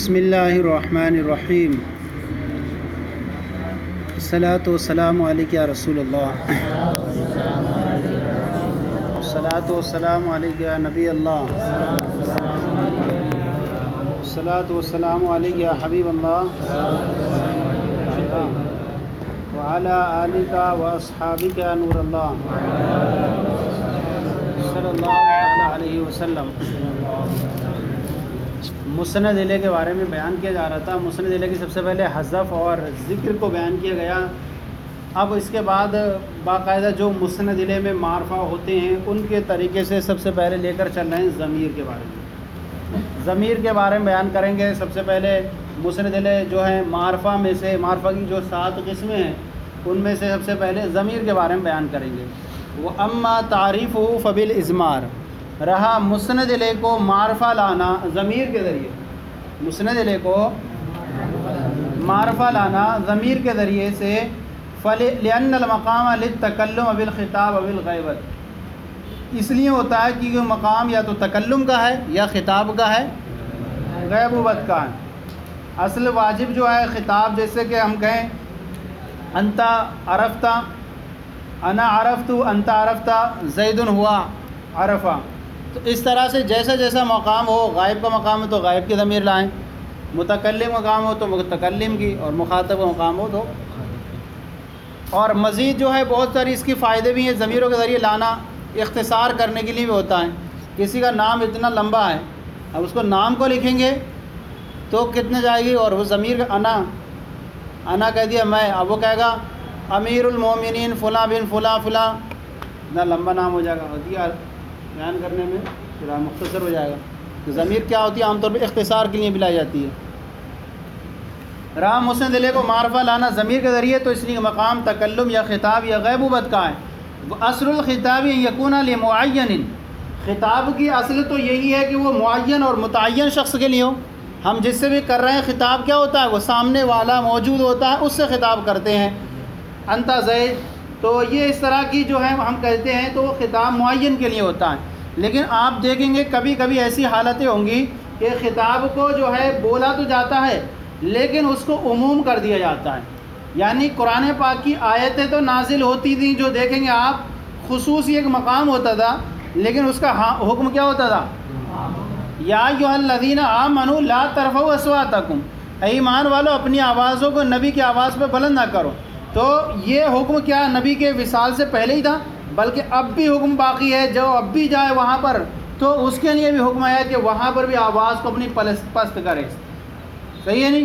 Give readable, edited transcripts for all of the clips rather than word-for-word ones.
بسم اللہ الرحمن الرحیم الصلاۃ والسلام علیک یا رسول اللہ الصلاۃ والسلام علیک یا نبی اللہ الصلاۃ والسلام علیک یا حبیب اللہ وعلی آلک واصحابک یا نور اللہ صلی اللہ تعالی علیہ وسلم۔ مسند علیہ کے بارے میں بیان کیا جا رہا تھا۔ مسند علیہ کی سب سے پہلے حذف اور ذکر کو بیان کیا گیا۔ اب اس کے بعد باقاعدہ جو مسند علیہ میں معرفہ ہوتے ہیں ان کے طریقے سے سب سے پہلے لے کر چل رہے ہیں ضمیر کے بارے میں۔ ضمیر کے بارے میں بیان کریں گے۔ سب سے پہلے مسند علیہ جو ہے معرفہ میں سے، معرفہ کی جو 7 قسمیں ہیں ان میں سے سب سے پہلے ضمیر کے بارے میں بیان کریں گے۔ وہ اما تعریفہ فبالازمار، رہا مسند علیہ کو معرفہ لانا ضمیر کے ذریعے، مسند علیہ کو معرفہ لانا ضمیر کے ذریعے سے، لأن المقام للتکلم بالخطاب بالغیبت، اس لیے ہوتا ہے کہ مقام یا تو تکلم کا ہے یا خطاب کا ہے، غیبوبت کا ہے۔ اصل واجب جو ہے خطاب، جیسے کہ ہم کہیں انت عرفت، انا عرفت، انت عرفت، زید ہوا عرفہ، تو اس طرح سے جیسا جیسا مقام ہو، غائب کا مقام ہو تو غائب کی ضمیر لائیں، متکلم مقام ہو تو متکلم کی، اور مخاطب کا مقام ہو تو۔ اور مزید جو ہے بہت ساری اس کی فائدے بھی ہیں ضمیروں کے ذریعے لانا، اختصار کرنے کے لیے بھی ہوتا ہے۔ کسی کا نام اتنا لمبا ہے، اب اس کو نام کو لکھیں گے تو کتنے جائے گی، اور وہ ضمیر کا انا کہہ دیا میں، اب وہ کہے گا امیر المومنین فلاں بن فلاں فلاں، اتنا لمبا نام ہو جائے گا، ہوتی ہے بیان کرنے میں پھر مختصر ہو جائے گا۔ تو ضمیر کیا ہوتی ہے؟ عام طور پہ اختصار کے لیے بھی لائی جاتی ہے۔ رہا مسند علیہ کو معرفہ لانا ضمیر کے ذریعے، تو اس لیے مقام تکلم یا خطاب یا غیبوبت کا ہے۔ اصل الخطاب یکون لمعین، خطاب کی اصل تو یہی ہے کہ وہ معین اور متعین شخص کے لیے ہو۔ ہم جس سے بھی کر رہے ہیں خطاب کیا ہوتا ہے؟ وہ سامنے والا موجود ہوتا ہے، اس سے خطاب کرتے ہیں۔ انت زید، تو یہ اس طرح کی جو ہے ہم کہتے ہیں تو وہ خطاب معین کے لیے ہوتا ہے۔ لیکن آپ دیکھیں گے کبھی کبھی ایسی حالتیں ہوں گی کہ خطاب کو جو ہے بولا تو جاتا ہے لیکن اس کو عموم کر دیا جاتا ہے۔ یعنی قرآن پاک کی آیتیں تو نازل ہوتی تھیں، جو دیکھیں گے آپ خصوصی ایک مقام ہوتا تھا، لیکن اس کا حکم کیا ہوتا تھا؟ یا ایھا الذین آمنوا لا ترفعوا اصواتکم، اے ایمان والو اپنی آوازوں کو نبی کی آواز پہ بلند نہ کرو۔ تو یہ حکم کیا نبی کے وصال سے پہلے ہی تھا، بلکہ اب بھی حکم باقی ہے، جو اب بھی جائے وہاں پر تو اس کے لیے بھی حکم ہے کہ وہاں پر بھی آواز کو اپنی پست کرے۔ صحیح ہے نہیں؟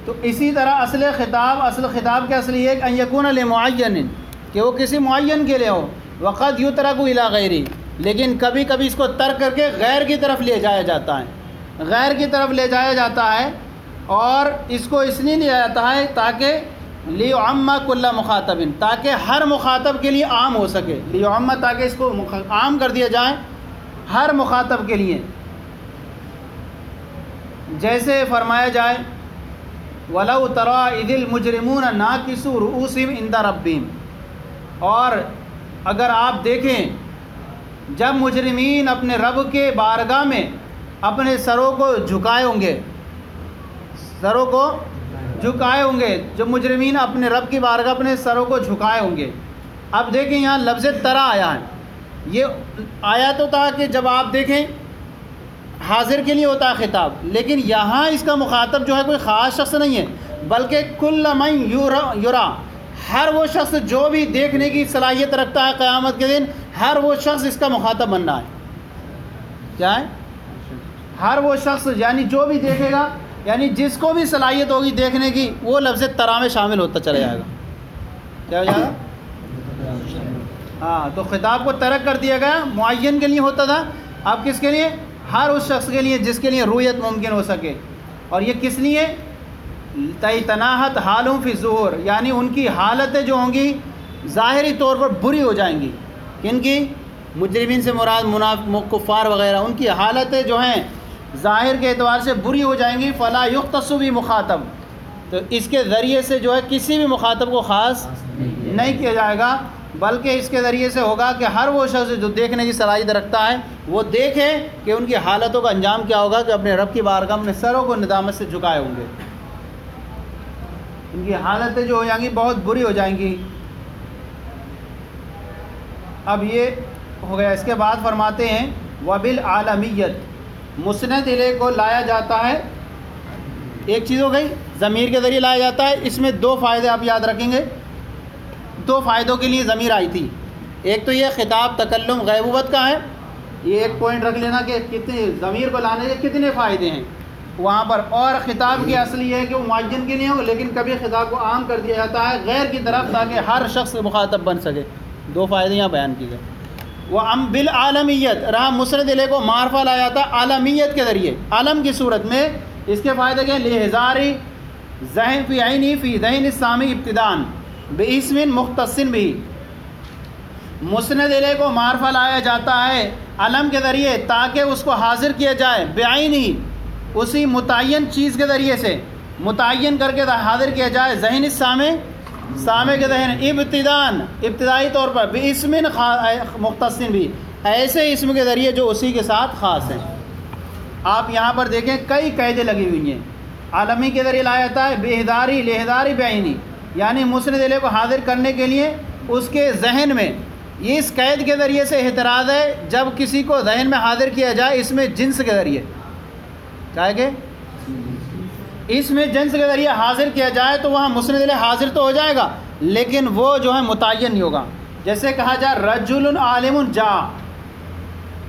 تو اسی طرح اصل خطاب کے اصل یہ ہے کہ ان یکون لمعین، کہ وہ کسی معین کے لیے ہو۔ وقد یترک الی غیرہ، لیکن کبھی کبھی اس کو ترک کر کے غیر کی طرف لے جایا جاتا ہے، غیر کی طرف لے جایا جاتا ہے، اور اس کو اس لیے لیا جاتا ہے تاکہ لیعم کل مخاطب، تاکہ ہر مخاطب کے لیے عام ہو سکے، لیعم تاکہ اس کو عام کر دیا جائے ہر مخاطب کے لیے۔ جیسے فرمایا جائے وَلَوْ تَرَىٰ إِذِ الْمُجْرِمُونَ نَاكِسُو رُؤُوسِهِمْ عِنْدَ رَبِّهِمْ، اور اگر آپ دیکھیں جب مجرمین اپنے رب کے بارگاہ میں اپنے سروں کو جھکائے ہوں گے، سروں کو جھکائے ہوں گے، جب مجرمین اپنے رب کی بارگاہ اپنے سروں کو جھکائے ہوں گے۔ اب دیکھیں یہاں لفظ ترا آیا ہے، یہ آیا تو تھا کہ جب آپ دیکھیں حاضر کے لیے ہوتا ہے خطاب، لیکن یہاں اس کا مخاطب جو ہے کوئی خاص شخص نہیں ہے، بلکہ کل من یرا، ہر وہ شخص جو بھی دیکھنے کی صلاحیت رکھتا ہے قیامت کے دن، ہر وہ شخص اس کا مخاطب بننا ہے۔ کیا ہے؟ ہر وہ شخص، یعنی جو بھی دیکھے گا، یعنی جس کو بھی صلاحیت ہوگی دیکھنے کی، وہ لفظ ترا میں شامل ہوتا چلا جائے گا۔ کیا ہو جائے گا؟ ہاں، تو خطاب کو ترک کر دیا گیا، معین کے لیے ہوتا تھا، اب کس کے لیے؟ ہر اس شخص کے لیے جس کے لیے رویت ممکن ہو سکے۔ اور یہ کس لیے؟ تناحت حالوں فی الظہور، یعنی ان کی حالتیں جو ہوں گی ظاہری طور پر بری ہو جائیں گی۔ کن کی؟ مجرمین سے مراد کفار وغیرہ، ان کی حالتیں جو ہیں ظاہر کے اعتبار سے بری ہو جائیں گی۔ فلا یختص بمخاطب، تو اس کے ذریعے سے جو ہے کسی بھی مخاطب کو خاص نہیں کیا جائے گا۔ بلکہ اس کے ذریعے سے ہوگا کہ ہر وہ شخص جو دیکھنے کی صلاحیت رکھتا ہے وہ دیکھے کہ ان کی حالتوں کا انجام کیا ہوگا، کہ اپنے رب کی بارگاہ میں سروں کو ندامت سے جھکائے ہوں گے، ان کی حالتیں جو ہو جائیں گی بہت بری ہو جائیں گی۔ اب یہ ہو گیا، اس کے بعد فرماتے ہیں وبالعالمیت، مسند الیہ کو لایا جاتا ہے، ایک چیز ہو گئی ضمیر کے ذریعے لایا جاتا ہے۔ اس میں دو فائدے آپ یاد رکھیں گے، دو فائدوں کے لیے ضمیر آئی تھی، ایک تو یہ خطاب تکلم غیبوبت کا ہے، یہ ایک پوائنٹ رکھ لینا کہ کتنے ضمیر کو لانے کے کتنے فائدے ہیں وہاں پر، اور خطاب کی اصل یہ ہے کہ وہ معین کے لیے ہو، لیکن کبھی خطاب کو عام کر دیا جاتا ہے غیر کی طرف تاکہ ہر شخص مخاطب بن سکے۔ دو فائدے یہاں بیان کیے گئے۔ وہ بالعالمیت، رہا مسند الیہ کو معرفہ لایا جاتا عالمیت کے ذریعے، عالم کی صورت میں۔ اس کے فائدے کے لحظاری ذہن فی عینی فی ذہن السامع ابتدان باسم مختص بھی، مسند الیہ کو معرفہ لایا جاتا ہے علم کے ذریعے تاکہ اس کو حاضر کیا جائے بعینی، اسی متعین چیز کے ذریعے سے متعین کر کے حاضر کیا جائے ذہن السامع، سامع کے ذہن، ابتدان ابتدائی طور پر، باسم مختص بھی، ایسے اسم کے ذریعے جو اسی کے ساتھ خاص ہیں۔ آپ یہاں پر دیکھیں کئی قیدیں لگی ہوئی ہیں، عالمی کے ذریعے لایا جاتا ہے بہداری لہداری بعینی، یعنی مسند الیہ کو حاضر کرنے کے لیے اس کے ذہن میں، یہ اس قید کے ذریعے سے احتراز ہے جب کسی کو ذہن میں حاضر کیا جائے اس میں جنس کے ذریعے، کیا کہ اس میں جنس کے ذریعے حاضر کیا جائے تو وہاں مسند الیہ حاضر تو ہو جائے گا لیکن وہ جو ہے متعین نہیں ہوگا۔ جیسے کہا جائے رجل عالم جا،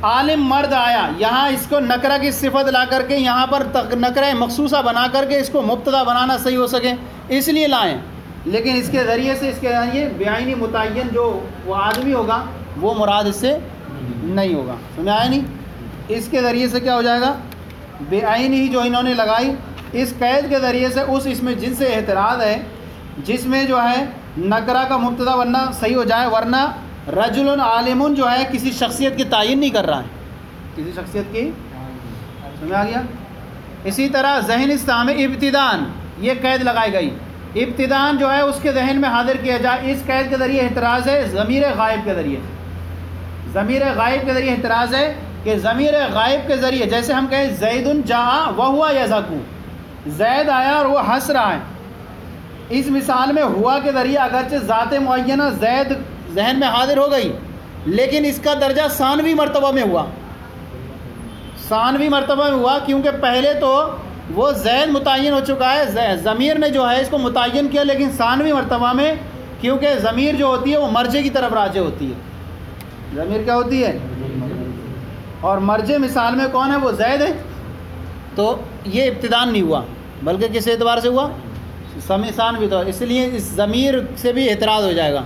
عالم مرد آیا، یہاں اس کو نکرہ کی صفت لا کر کے یہاں پر نکرہ مخصوصہ بنا کر کے اس کو مبتدا بنانا صحیح ہو سکے اس لیے لائیں، لیکن اس کے ذریعے سے اس کے ذریعے بعینی متعین جو وہ آدمی ہوگا وہ مراد اس سے نہیں ہوگا، سمجھ آیا نہیں؟ اس کے ذریعے سے کیا ہو جائے گا، بعینی جو انہوں نے لگائی اس قید کے ذریعے سے اس میں جن سے احتراز ہے جس میں جو ہے نکرہ کا مبتدا بننا صحیح ہو جائے، ورنہ رجل عالم جو ہے کسی شخصیت کی تعین نہیں کر رہا ہے، کسی شخصیت کی، سمجھ آ گیا؟ اسی طرح ذہن السامع ابتدان، یہ قید لگائی گئی، ابتدان جو ہے اس کے ذہن میں حاضر کیا جائے، اس قید کے ذریعے احتراز ہے ضمیر غائب کے ذریعے، ضمیر غائب کے ذریعے احتراز ہے کہ ضمیر غائب کے ذریعے جیسے ہم کہیں زید جاء وہو یضحک، زید آیا اور وہ ہنس رہا ہے، اس مثال میں ہوا کے ذریعے اگرچہ ذات معینہ زید ذہن میں حاضر ہو گئی لیکن اس کا درجہ ثانوی مرتبہ میں ہوا، ثانوی مرتبہ میں ہوا کیونکہ پہلے تو وہ زید متعین ہو چکا ہے، ضمیر نے جو ہے اس کو متعین کیا، لیکن ثانوی مرتبہ میں کیونکہ ضمیر جو ہوتی ہے وہ مرجع کی طرف راجع ہوتی ہے، ضمیر کیا ہوتی ہے، اور مرجع مثال میں کون ہے، وہ زید ہے، تو یہ ابتدان نہیں ہوا بلکہ کس اعتبار سے ہوا، ثانوی طور، اس لیے اس ضمیر سے بھی اعتراض ہو جائے گا،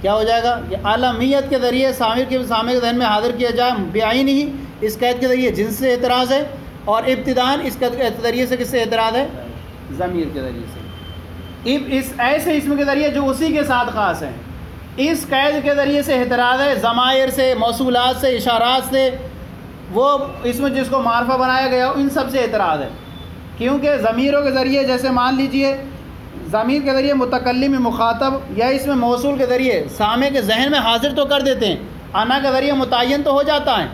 کیا ہو جائے گا کہ عالمیت کے ذریعے سامع کے ذہن میں حاضر کیا جائے بعینی ہی، اس قید کے ذریعے جنس سے اعتراض ہے، اور ابتدان اس کے ذریعے سے کس سے اعتراض ہے، ضمیر کے ذریعے سے، اس ایسے اسم کے ذریعے جو اسی کے ساتھ خاص ہیں، اس قید کے ذریعے سے اعتراض ہے، ضمائر سے، موصولات سے، اشارات سے، وہ اسم جس کو معرفہ بنایا گیا ان سب سے اعتراض ہے، کیونکہ ضمیروں کے ذریعے جیسے مان لیجئے ضمیر کے ذریعے متکلم مخاطب یا اس میں موصول کے ذریعے سامع کے ذہن میں حاضر تو کر دیتے ہیں، انا کے ذریعے متعین تو ہو جاتا ہے،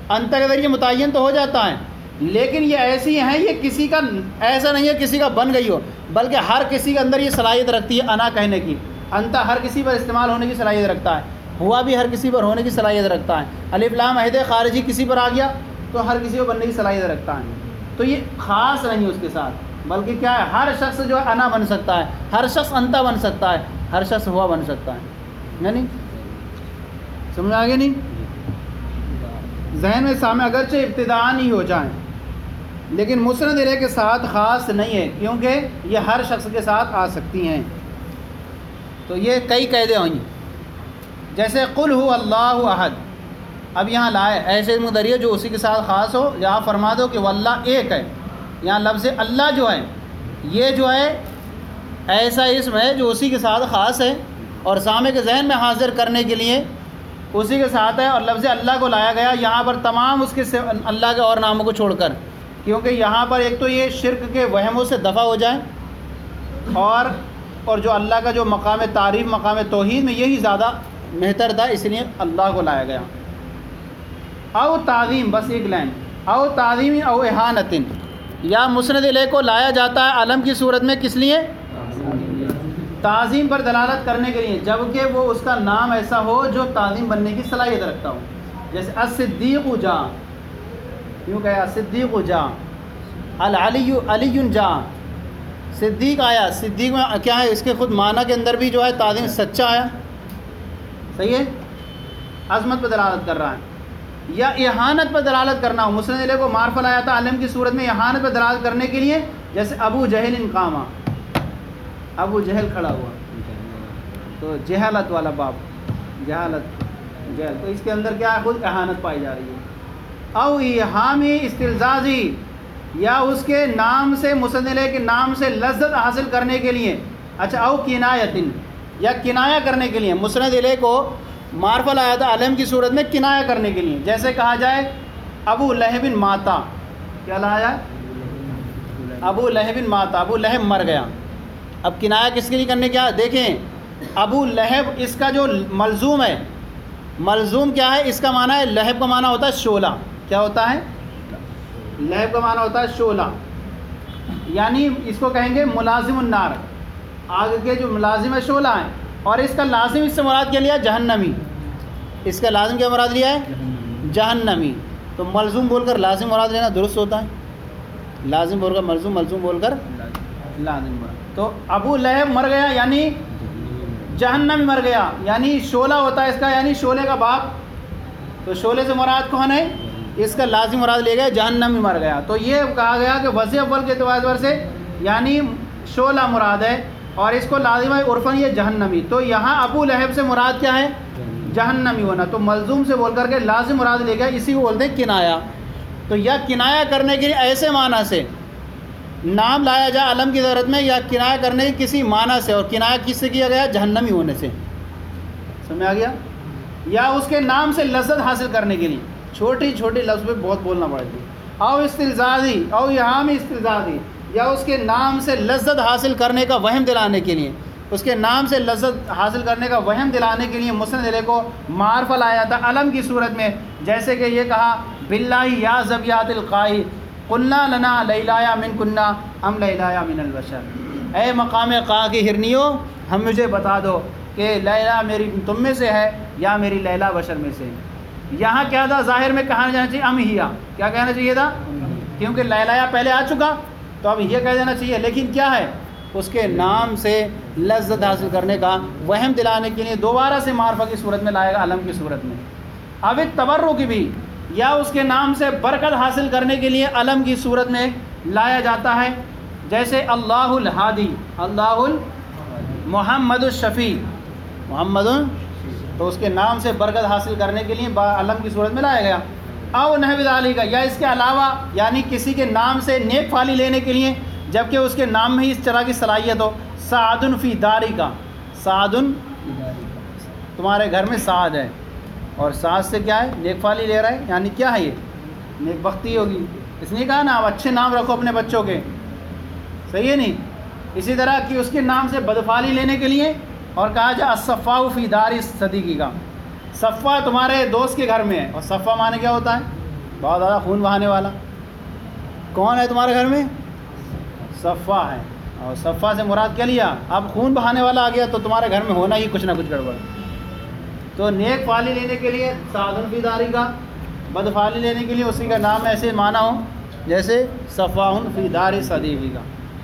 انت کے ذریعے متعین تو ہو جاتا ہے، لیکن یہ ایسی ہیں، یہ کسی کا ایسا نہیں ہے کسی کا بن گئی ہو، بلکہ ہر کسی کے اندر یہ صلاحیت رکھتی ہے انا کہنے کی، انت ہر کسی پر استعمال ہونے کی صلاحیت رکھتا ہے، ہوا بھی ہر کسی پر ہونے کی صلاحیت رکھتا ہے، الف لام عہد خارجی کسی پر آ گیا تو ہر کسی کو بننے کی صلاحیت رکھتا ہے، تو یہ خاص نہیں اس کے ساتھ، بلکہ کیا ہے، ہر شخص جو ہے انا بن سکتا ہے، ہر شخص انتا بن سکتا ہے، ہر شخص ہوا بن سکتا ہے، یعنی سمجھ آگے نہیں؟ ذہن میں سامنے اگرچہ ابتدان ہی ہو جائیں لیکن مسند الیہ کے ساتھ خاص نہیں ہے کیونکہ یہ ہر شخص کے ساتھ آ سکتی ہیں، تو یہ کئی قیدیں ہوئیں، جیسے قل هو اللہ احد، اب یہاں لائے ایسے ذریعے جو اسی کے ساتھ خاص ہو، یہاں فرما دو کہ واللہ ایک ہے، یہاں لفظ اللہ جو ہے یہ جو ہے ایسا اسم ہے جو اسی کے ساتھ خاص ہے اور سامع کے ذہن میں حاضر کرنے کے لیے اسی کے ساتھ ہے، اور لفظ اللہ کو لایا گیا یہاں پر تمام اس کے اللہ کے اور ناموں کو چھوڑ کر، کیونکہ یہاں پر ایک تو یہ شرک کے وہموں سے دفع ہو جائے اور اور جو اللہ کا جو مقام تعریف مقام توحید میں یہی زیادہ بہتر تھا، اس لیے اللہ کو لایا گیا۔ او تعظیم، بس ایک لائن، او تعظیم او احانت، یا مسند الیہ کو لایا جاتا ہے علم کی صورت میں کس لیے؟ تعظیم پر دلالت کرنے کے لیے، جبکہ وہ اس کا نام ایسا ہو جو تعظیم بننے کی صلاحیت رکھتا ہو، جیسے الصدیق جا، کیوں کہا الصدیق جا، العلی علی جا، صدیق آیا، صدیق میں کیا ہے؟ اس کے خود معنی کے اندر بھی جو ہے تعظیم، سچا آیا، صحیح ہے، عظمت پر دلالت کر رہا ہے۔ یا احانت پر دلالت کرنا ہو، مسند الیہ کو معرفہ لایا تھا علم کی صورت میں احانت پر دلالت کرنے کے لیے، جیسے ابو جہل قامہ، ابو جہل کھڑا ہوا، تو جہالت والا باب، جہالت جہل، تو اس کے اندر کیا ہے؟ خود احانت پائی جا رہی ہے۔ او ایہامی استلزازی، یا اس کے نام سے، مسند الیہ کے نام سے لذت حاصل کرنے کے لیے، اچھا، او کنایتن، یا کنایا کرنے کے لیے، مسند الیہ کو معرفہ لایا تھا علم کی صورت میں کنایا کرنے کے لیے، جیسے کہا جائے ابو لہب ماتا، کیا لایا؟ ابو لہب ماتا، ابو لہب مر گیا۔ اب کنایا کس کے لیے کرنے کیا؟ دیکھیں، ابو لہب اس کا جو ملزوم ہے، ملزوم کیا ہے؟ اس کا معنی ہے، لہب کا معنی ہوتا ہے شعلہ، کیا ہوتا ہے؟ لہب کا معنی ہوتا ہے شعلہ، یعنی اس کو کہیں گے ملازم النار، آگ کے جو ملازم ہے شعلہ ہیں، اور اس کا لازم اس سے مراد کیا لیا؟ جہنمی، اس کا لازم کیا مراد لیا ہے؟ جہنمی۔ تو ملزوم بول کر لازم مراد لینا درست ہوتا ہے، لازم بول کر ملزوم، ملزوم بول کر لازم مراد۔ تو ابو لہب مر گیا یعنی جہنمی مر گیا، یعنی شعلہ ہوتا ہے اس کا، یعنی شعلے کا باپ، تو شعلے سے مراد کون ہے؟ اس کا لازم مراد لے گئے جہنمی مر گیا۔ تو یہ کہا گیا کہ وضع اول کے اعتبار سے یعنی شعلہ مراد ہے، اور اس کو لازم ہے عرفاً یہ جہنمی، تو یہاں ابو لہب سے مراد کیا ہے؟ جہنمی ہونا، تو ملزوم سے بول کر کے لازم مراد لے گیا، اسی کو بولتے ہیں کنایا۔ تو یا کنایا کرنے کے لیے ایسے معنی سے نام لایا جائے علم کی ضرورت میں، یا کنایا کرنے کی کسی معنی سے، اور کنایا کس سے کیا گیا؟ جہنمی ہونے سے، سمجھ آ گیا؟ یا اس کے نام سے لذت حاصل کرنے کے لیے، چھوٹی چھوٹی لفظ پہ بہت بولنا پڑتی ہے۔ او استلزازی، او احامی استلزازی، یا اس کے نام سے لذت حاصل کرنے کا وہم دلانے کے لیے، اس کے نام سے لذت حاصل کرنے کا وہم دلانے کے لیے مسند الیہ کو معرفہ لایا تھا علم کی صورت میں، جیسے کہ یہ کہا باللہ یا ذبیات القائی قلنا لنا لیلایا من کننا ام لیلایا من البشر، اے مقام قا کی ہرنیوں، ہم مجھے بتا دو کہ لیلا میری تم میں سے ہے یا میری لیلا بشر میں سے۔ یہاں کیا تھا؟ ظاہر میں کہنا جانا چاہیے ام ہیا، کیا کہنا چاہیے تھا؟ کیونکہ لیلایا پہلے آ چکا، تو اب یہ کہہ دینا چاہیے، لیکن کیا ہے؟ اس کے نام سے لذت حاصل کرنے کا وہم دلانے کے لیے دوبارہ سے معرفہ کی صورت میں لائے گا علم کی صورت میں۔ اب تبرک بھی، یا اس کے نام سے برکت حاصل کرنے کے لیے علم کی صورت میں لایا جاتا ہے، جیسے اللہ الہادی، اللہ محمد الشفیع، محمد، تو اس کے نام سے برکت حاصل کرنے کے لیے علم کی صورت میں لایا گیا۔ او نحو ذالک، یا اس کے علاوہ یعنی کسی کے نام سے نیک فالی لینے کے لیے، جبکہ اس کے نام میں ہی اس طرح کی صلاحیت ہو، سعد فی داری کا، سعد تمہارے گھر میں سعد ہے، اور سعد سے کیا ہے؟ نیک فالی لے رہا ہے، یعنی کیا ہے؟ یہ نیک بختی ہوگی، اس نے کہا نا آپ اچھے نام رکھو اپنے بچوں کے، صحیح ہے نہیں؟ اسی طرح کہ اس کے نام سے بدفالی لینے کے لیے، اور کہا جائے الصفاء فی دار صدیقی کا، صفا تمہارے دوست کے گھر میں ہے، اور صفا معنی کیا ہوتا ہے؟ بہت زیادہ خون بہانے والا۔ کون ہے تمہارے گھر میں؟ صفا ہے، اور صفا سے مراد کیا لیا؟ اب خون بہانے والا آ گیا تو تمہارے گھر میں ہونا ہی کچھ نہ کچھ گڑبڑ۔ تو نیک فالی لینے کے لیے سعد فی داری کا، بد فالی لینے کے لیے اسی کا نام ایسے معنی ہو جیسے صفا فی دار صدیقی کا۔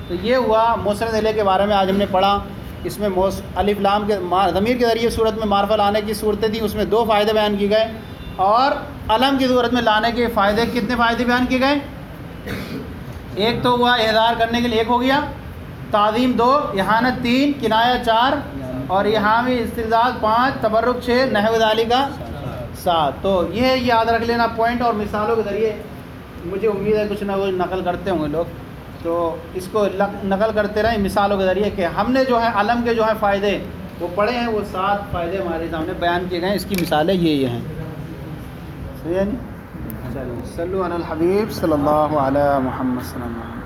تو یہ ہوا مسند الیہ کے بارے میں آج ہم نے پڑھا۔ اس میں الف لام کے ضمیر کے ذریعے صورت میں معرفہ لانے کی صورتیں تھیں، اس میں 2 فائدے بیان کیے گئے، اور علم کی صورت میں لانے کے فائدے، کتنے فائدے بیان کیے گئے؟ ایک تو ہوا اظہار کرنے کے لیے، ایک ہو گیا تعظیم 2، احانت 3، کنایا 4، اور احامی استلزاز 5، تبرک 6، نحو ذالک کا 7۔ تو یہ یاد رکھ لینا پوائنٹ، اور مثالوں کے ذریعے مجھے امید ہے کچھ نہ کچھ نقل کرتے ہوں گے لوگ، تو اس کو نقل کرتے رہیں مثالوں کے ذریعے کہ ہم نے جو ہے علم کے جو ہے فائدے وہ پڑھے ہیں، وہ 7 فائدے ہمارے سامنے بیان کیے گئے ہیں، اس کی مثالیں یہ ہیں۔ صحیح ہے؟ چلو صلو علی الحبیب صلی اللہ علیہ محمد صلی اللہ علیہ وسلم۔